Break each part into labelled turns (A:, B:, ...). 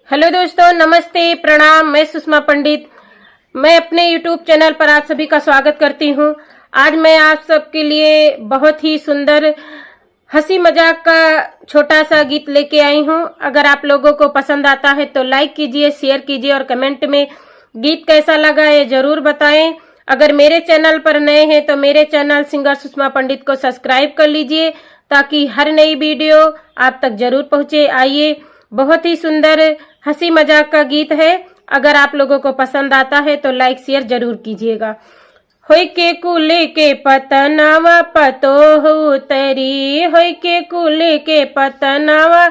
A: Hello दोस्तों, नमस्ते, प्रणाम। मैं सुषमा पंडित। मैं अपने YouTube चैनल पर आप सभी का स्वागत करती हूं। आज मैं आप सबके लिए बहुत ही सुंदर हंसी मजाक का छोटा सा गीत लेके आई हूं। अगर आप लोगों को पसंद आता है तो लाइक कीजिए, शेयर कीजिए और कमेंट में गीत कैसा लगा ये जरूर बताएं। अगर मेरे चैनल पर नए हैं तो मेरे चैनल सिंगर सुषमा पंडित को सब्सक्राइब कर लीजिए ताकि हर नई वीडियो आप तक जरूर पहुंचे। आइए, बहुत ही सुंदर हंसी मजाक का गीत है। अगर आप लोगों को पसंद आता है तो लाइक शेयर जरूर कीजिएगा। होय के कुले के पतनावा पतो हो तरी, होय के कुले के पतनावा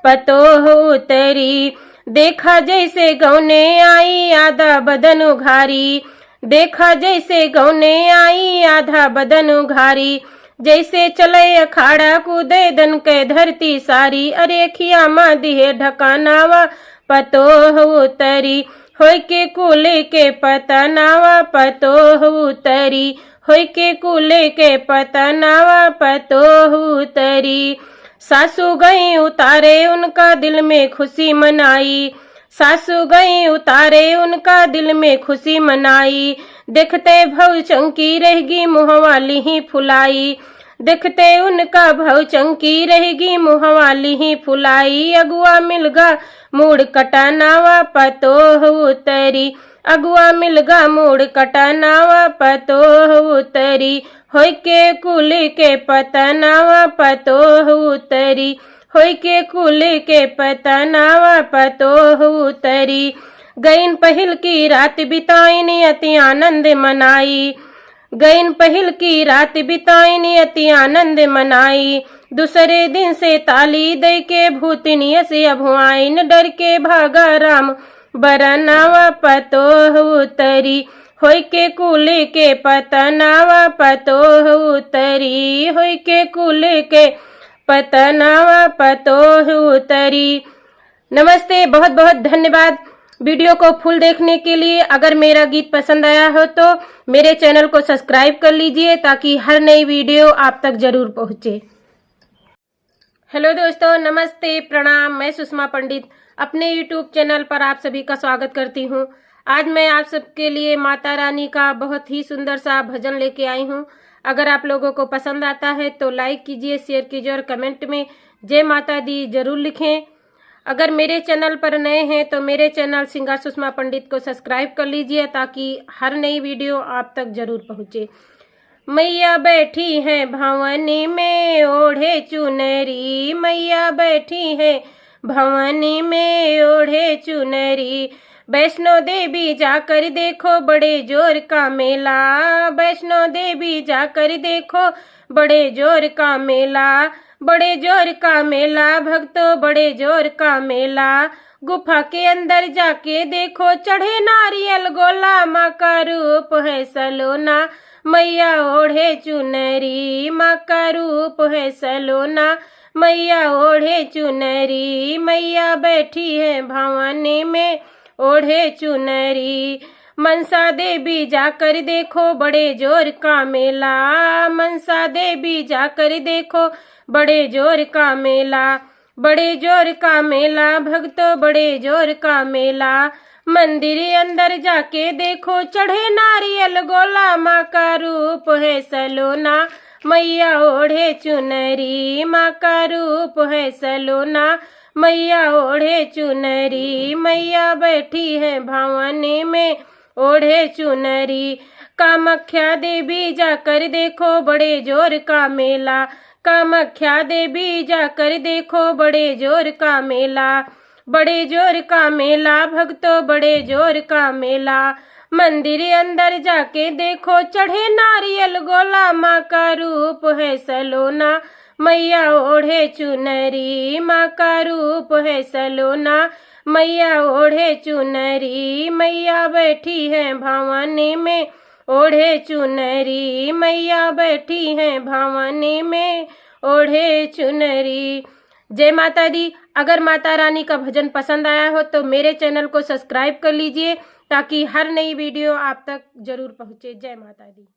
A: पतो हो तरी। देखा जैसे गौने आई आधा बदन उघारी, देखा जैसे गौने आई आधा बदन उघारी। जैसे चले अखाड़ा कूदे दन के धरती सारी, अरे खिया मा दिहे ढकानावा पतो हो तरी। होय के कुले के पतनावा पतो हो तरी, होय के कुले के पतनावा पतो हो तरी। सासू गई उतारे उनका दिल में खुशी मनाई, सासू गई उतारे उनका दिल में खुशी मनाई। देखते भव चंकी रहेगी मुँह वाली ही फुलाई, देखते उनका भव चंकी रहेगी मुँह वाली ही फुलाई। अगुआ मिलगा मूड कटानावा पतो हो तरी, अगुआ मिलगा मूड कटानावा पतो हो तरी। होय के कुले के पतनावा पतो हो तरी, होय के कुले के पतनावा पतो हो तरी। गईन पहिल की रात बिताई अति आनंद मनाई, गईन पहिल की रात बिताई अति आनंद मनाई। दूसरे दिन से ताली दे के भूतनी से अभुआइन, डर के भागा राम बरनावा पतो हो तरी। होय के कुले के पतनावा पतो हो तरी, होय के कुले के पतनावा पतो हो तरी। नमस्ते, बहुत बहुत धन्यवाद वीडियो को फुल देखने के लिए। अगर मेरा गीत पसंद आया हो तो मेरे चैनल को सब्सक्राइब कर लीजिए ताकि हर नई वीडियो आप तक जरूर पहुंचे। हेलो दोस्तों, नमस्ते, प्रणाम। मैं सुषमा पंडित अपने YouTube चैनल पर आप सभी का स्वागत करती हूं। आज मैं आप सबके लिए माता रानी का बहुत ही सुंदर सा भजन लेके आई हूं। अगर आप लोगों को पसंद आता है तो लाइक कीजिए, शेयर कीजिए और कमेंट में जय माता दी जरूर लिखें। अगर मेरे चैनल पर नए हैं तो मेरे चैनल सिंगर सुषमा पंडित को सब्सक्राइब कर लीजिए ताकि हर नई वीडियो आप तक जरूर पहुंचे। मैया बैठी है भवानी में ओढ़े चुनरी, मैया बैठी है भवानी में ओढ़े चुनरी। वैष्णो देवी जाकर देखो बड़े जोर का मेला, वैष्णो देवी जाकर देखो बड़े जोर का मेला, बड़े जोर का मेला भक्तों, बड़े जोर का मेला। गुफा के अंदर जाके देखो चढ़े नारियल गोला, माँ का रूप है सलोना, मैया ओढ़े चुनरी, माँ का रूप है सलोना, मैया ओढ़े चुनरी। मैया बैठी है भवानी में ओढ़े चुनरी। मनसा देवी जाकर देखो बड़े जोर का मेला, मनसा देवी जाकर देखो बड़े जोर का मेला, बड़े जोर का मेला भक्तों, बड़े जोर का मेला। मंदिर अंदर जाके देखो चढ़े नारियल गोला, माँ का रूप है सलोना, मैया ओढ़े चुनरी, माँ का रूप है सलोना, मैया ओढ़े चुनरी। मैया बैठी है भवानी में ओढ़े चुनरी। कामाख्या देवी जाकर देखो बड़े जोर का मेला, कामाख्या देवी जाकर देखो बड़े जोर का मेला, बड़े जोर का मेला भक्तों, बड़े जोर का मेला। मंदिर अंदर जाके देखो चढ़े नारियल गोला, माँ का रूप है सलोना, मैया ओढ़े चुनरी, माँ का रूप है सलोना, मैया ओढ़े चुनरी। मैया बैठी है भवानी में ओढ़े चुनरी, मैया बैठी है भवानी में ओढ़े चुनरी। जय माता दी। अगर माता रानी का भजन पसंद आया हो तो मेरे चैनल को सब्सक्राइब कर लीजिए ताकि हर नई वीडियो आप तक जरूर पहुंचे। जय माता दी।